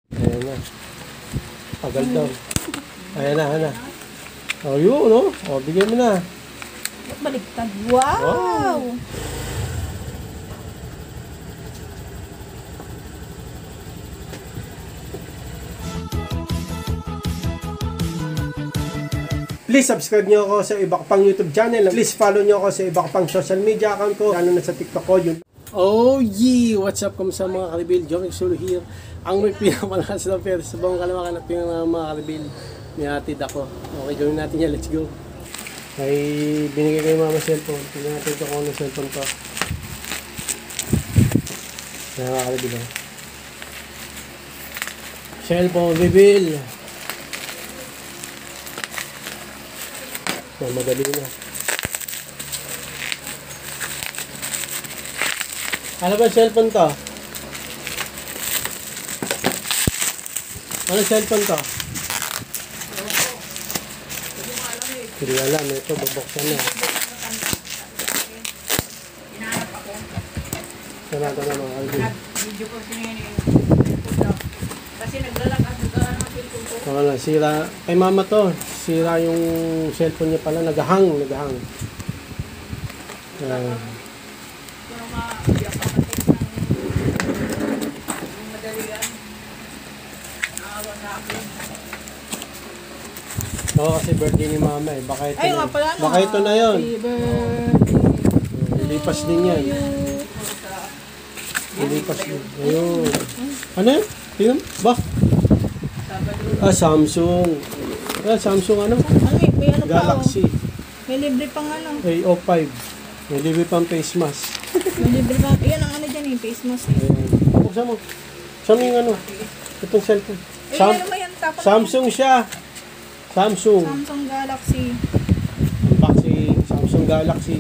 Ayan na. Tagal daw. Ayan na, ayan na. O yun, no? O, bigyan mo na. Baliktad. Wow! Please subscribe nyo ako sa iba ko pang YouTube channel. Please follow nyo ako sa iba ko pang social media account ko. Lalo na sa TikTok ko yun. Oh yeah! What's up? Kamusta mga karibil? Jomik Sulu here. Ang may pinamalakas na pera sa buong kalawakan at mga karibil. May atid ako. Okay, gawin natin yan. Let's go. Ay, binigay kayo mama cellphone. Tingnan natin ito kung ano cellphone ko. Mga karibil. Cellphone reveal. Madali na. Ano ba cellphone to? Ano cellphone to? Hindi alam. Ito, babuksan na. Sana ito na mga kalbi. Video ko sinini. Kasi naglalakad ng cellphone ko. Wala, sira. Kay mama to. Sira yung cellphone niya pala. Nagahang. Pero ma-iyak ako ng madalian. Naawa na ako. Oo, kasi birthday ni mama eh. Baka ito, Ay, nga pala, no? baka ito na yun. Happy birthday. Ilipas din yan. Ilipas din. Ayun. Ano yun? Tingnan? Ba? Ah, Samsung. Ah, Samsung ano? May ano pa? Galaxy May libre pang ano. A05. May libre pang face mask. May libre pang. Yan ang ano dyan eh. Face mask eh. Ayun. Buksan mo. Saan yung ano? Itong cellphone. Ano ba yan? Tapos Samsung siya. Samsung. Samsung Galaxy. Unboxing. Samsung Galaxy.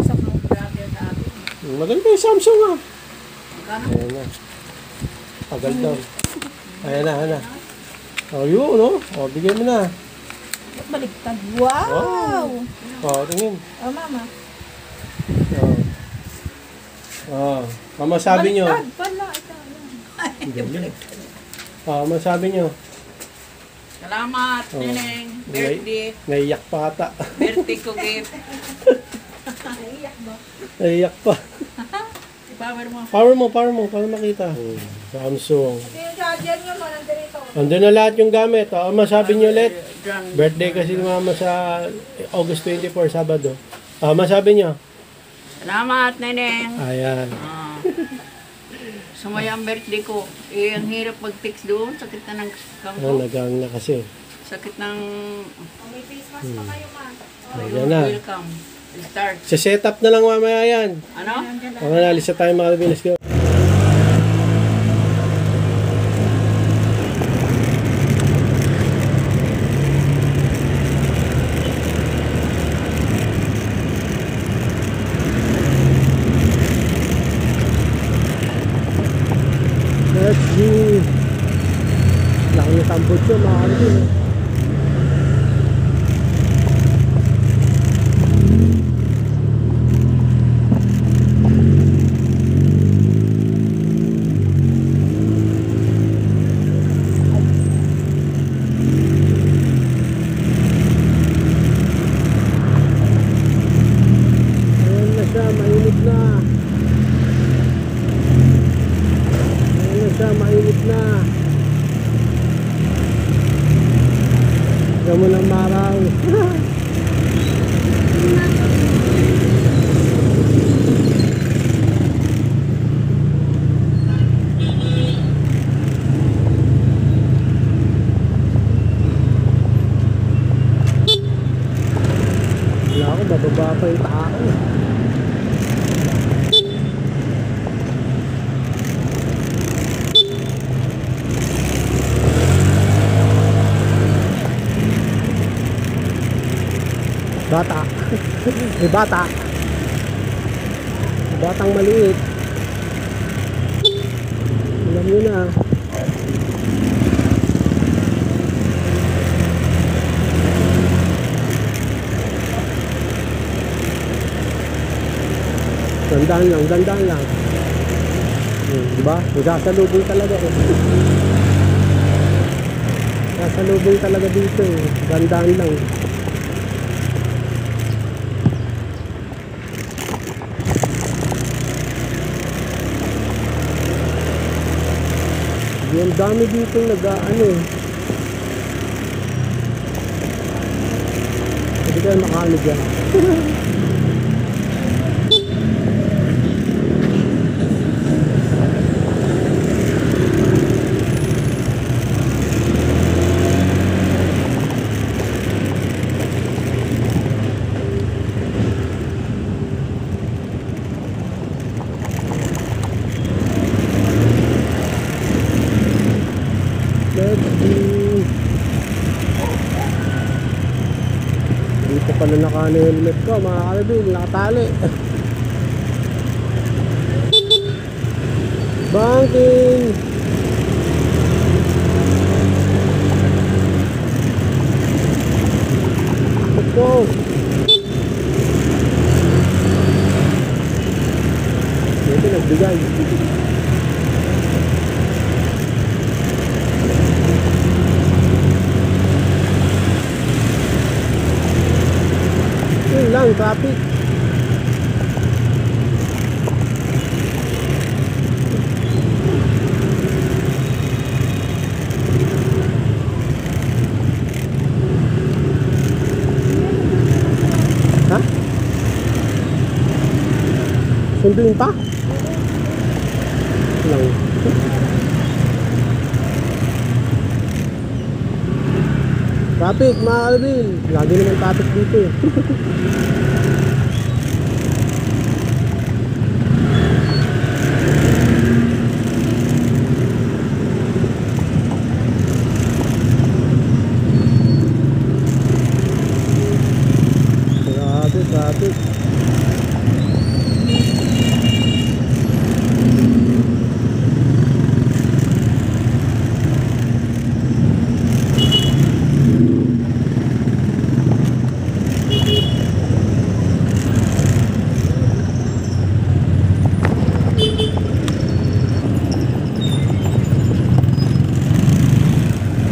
Samsung ng grabe sa atin. Maganda yung Samsung ah. Magkano? Ayan na. Tagal daw. Ayan na, ayan na. O yun, no? O, bigyan mo na. Baliktad. Wow! O, tingin. Oh, mama. O. Mama sabi nyo. Baliktad pala. Ito. Galing. O, mama sabi nyo. Salamat, Oh. Neneng. Birthday. Naiyak pa ata. Birthday ko gift. Naiyak ba? Naiyak pa. Power mo. Power mo, para makita. Samsung. Ito yung charger nyo mo. Nandito. Andun na lahat yung gamit. O, masabi nyo ulit. Birthday kasi ni mama sa August 24, Sabado. O, masabi nyo. Salamat, Neneng. Ayan. Sumaya ang birthday ko. Eh, ang hirap mag-fix doon. Sakit na ng O, kampo. nagang na kasi. Sakit ng May face mask pa kayo, ma. Ayan na. welcome. Start. Set up na lang mamaya yan. Ano? O, nalis na tayo mga kabilas ko. Let's see. Laki yung tambot ko, mga kabilas. Ayan na siya, mainit na. Ayan na siya, mainit na. Huwag mo ng maraw. Wala ako, bababa pa yung tao. Bata. May bata. May batang maliit. Alam nyo na. Dandaan lang, dandaan lang. Diba? Magsasalubong talaga eh. pasalubong talaga dito eh. Gandaan lang. Yung dami dito nag-ano eh. Hindi kayo makano dyan. Dito pala naka-helmet ko mga kalabing, nakatali. Banking! Let's go! Dito nagbigay. Yun lang, traffic. Ha? Sunduin pa? Lang. Traffic, mga kalabing. Lagi naman traffic dito eh. Traffic.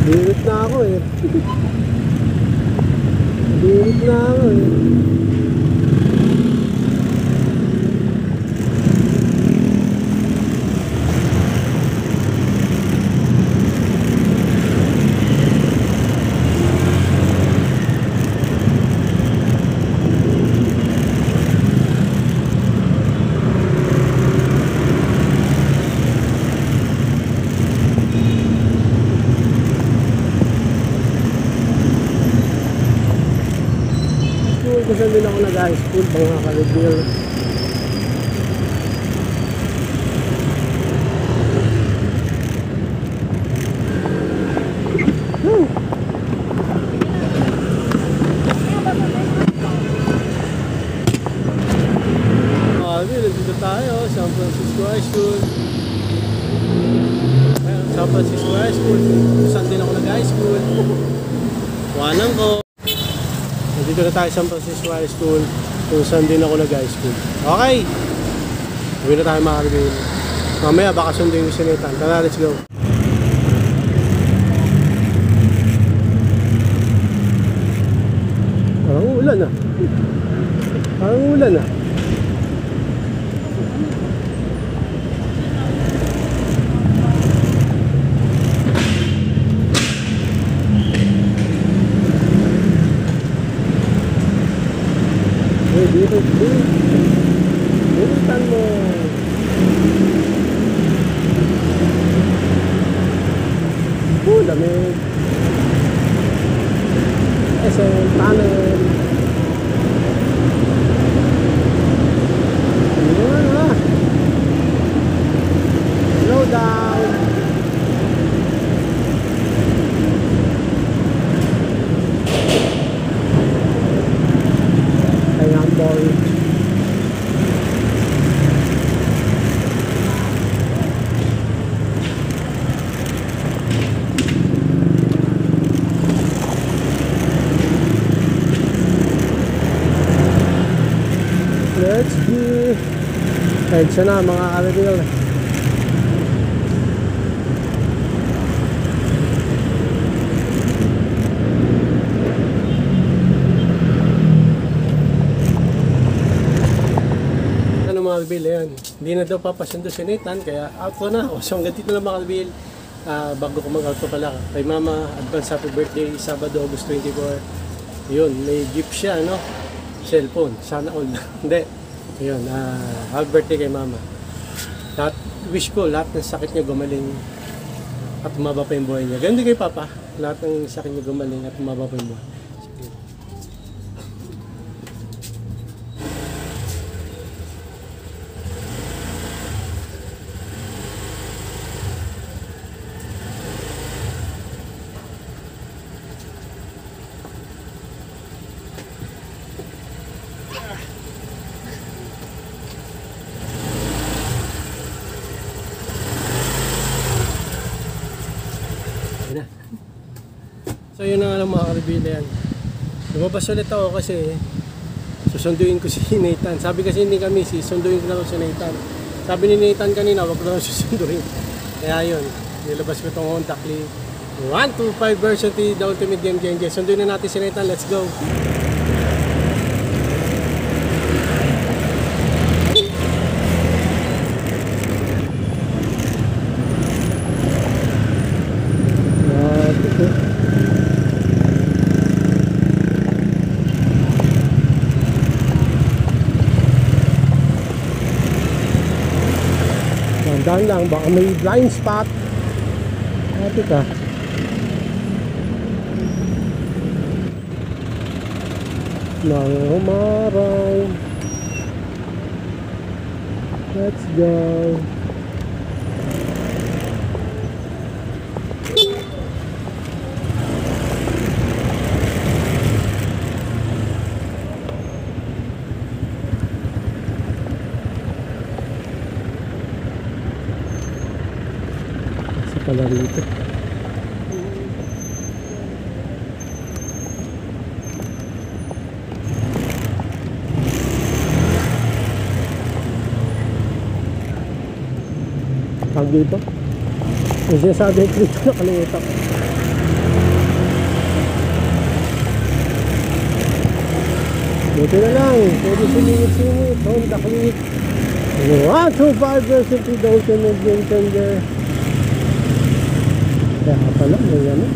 Birit na ako eh. Birit na ako eh. Kasi din ako nag-high school, mga ka-reveal. Dito tayo, San Francisco High School. San Francisco High School. Saan din ako nag-high school. Walang ko. Dito na tayo sa San Francisco High School, kung saan din ako nag-high school. Okay! Uwi na tayo mga kalabing. Mamaya baka sundin yung sinitan. Tara, let's go! Parang ulan ah. Parang ulan ah. Dito, bunutan mo. Lamig. SM Tunnel. Ayan ha. Slow down. Ayan boy. Let's go. Edsa na mga kalabil. Hindi na daw papasundo si Nathan, kaya out ko na. So hanggang dito na mga kabil. Bago ko mag-out ko pala, kay Mama, advance happy birthday, Sabado, August 24. Yun, may gift siya, no? Cellphone, sana all. Hindi. Yun, happy birthday kay Mama. Lahat, wish ko, lahat ng sakit niya gumaling at tumaba pa yung buhay niya. Ganun din kay Papa, lahat ng sakit niya gumaling at tumaba pa yung buhay. Sige. Na. So yun na nga lang mga karibila yan. Lumabas ulit ako kasi susunduin ko si Nathan. Sabi kasi hindi kami, susunduin ko na si Nathan. Sabi ni Nathan kanina, wag ko lang susunduin. Kaya yun, nilabas ko itong Honda Click 125 version 3, the ultimate game changer. Sunduin na natin si Nathan, let's go! Dahan lang, baka may blind spot. Ate ka. Nang umaraw. Let's go. Pala rito. Tag dito. Yung sinasabi dito nakalimutan. Buti na lang. Pwede sumingit-singit. Honda Click 125 version 3, the ultimate game changer. Kaya pala, may ano.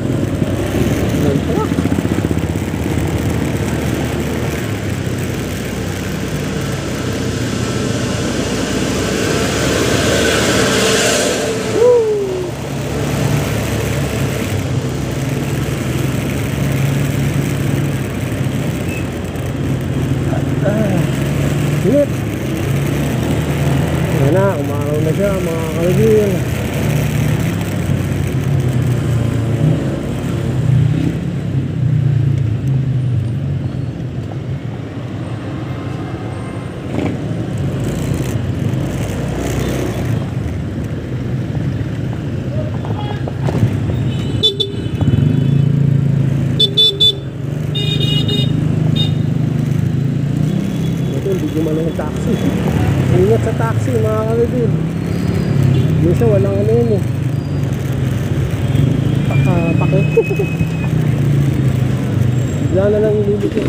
May truck. Init. Ayan na, umaraw na siya mga kalagil. Hindi gumana yung taxi. Ingat sa taxi mga kalibin. Minsan walang ano yun eh. Pakit. Bigla na lang ililipit.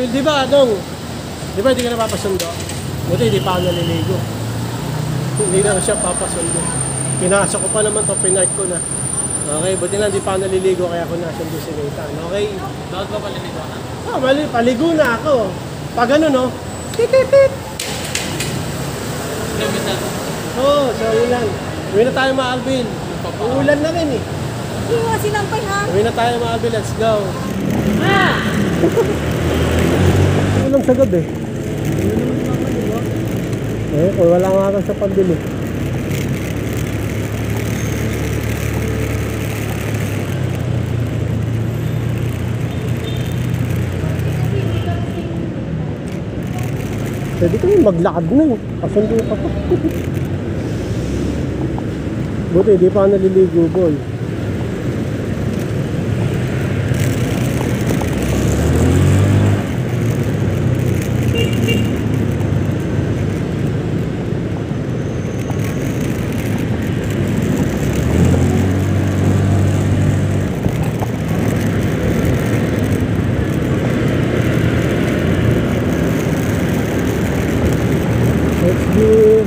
Di ba, Dong? Di ba hindi ka napapasundo? Buti hindi pa ako naliligo. Hindi na siya papasundo. Pinasok ko pa naman to, pinark ko na. Okay, buti na hindi pa ako naliligo kaya ako nasundo si Nathan. Okay? Bakit ba paliligo ka? Paligo na ako. Pag ano, no? Titipit! Oo, so yun lang. Uwi na tayo mga Alvin. Uulan na rin eh. Hindi mo sinampay ha? Uwi na tayo mga Alvin, let's go. Ah! Walang sagad eh. Kung wala nga ako sa pagdili. Pwede kami maglakad na eh. Pasundo pa pa. Buti, di pa ako naliligo, boy. Let's do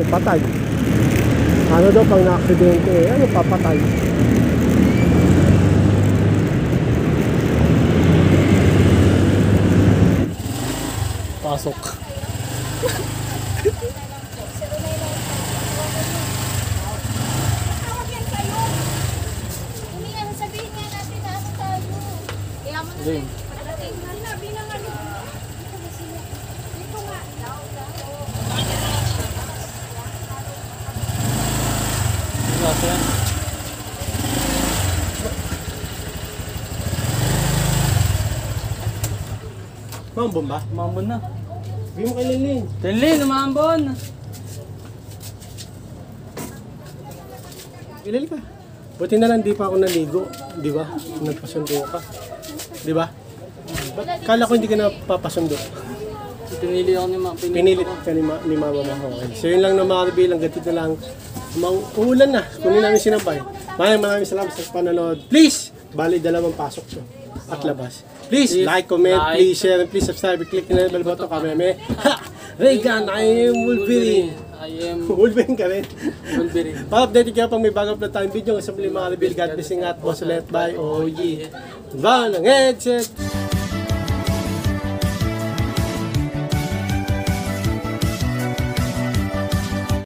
patay. Ano daw pang na-aksidente eh? Ano papatay? Pasok. Tawag yan sa'yo. Hindi nga, sabihin nga natin na ano tayo. Kaya mo na Game. pagdating. Sinabi na nga nito. Dito nga. Mambon ba? Umambon na. Bigyan mo kay Lilin. Tinlin, umambon. Ilili ka. Buti na lang di pa ako naligo. Di ba? Nagpasundo ka. Di ba? Kala ko hindi ka napapasundo. Pinili ako ni Mama. Pinilit ka ni Mama mo. Okay. So yun lang na mga kabilang. Ganito na lang. Uulan na. Kunin namin sinampay. Maraming salamat sa panonood. Please! Bali, dalawang pasok to. At labas. Please, like, comment, please share, and please subscribe. Click na yung bell button. Kameme. Ha! Regan, I am Wolverine. I am Wolverine ka rin. Wolverine. Pa-update kayo pang may bagong upload tayong video. Sa muli mga kabilang. God bless at boss ulit. Bye. Oh yeah. Ba ng headset.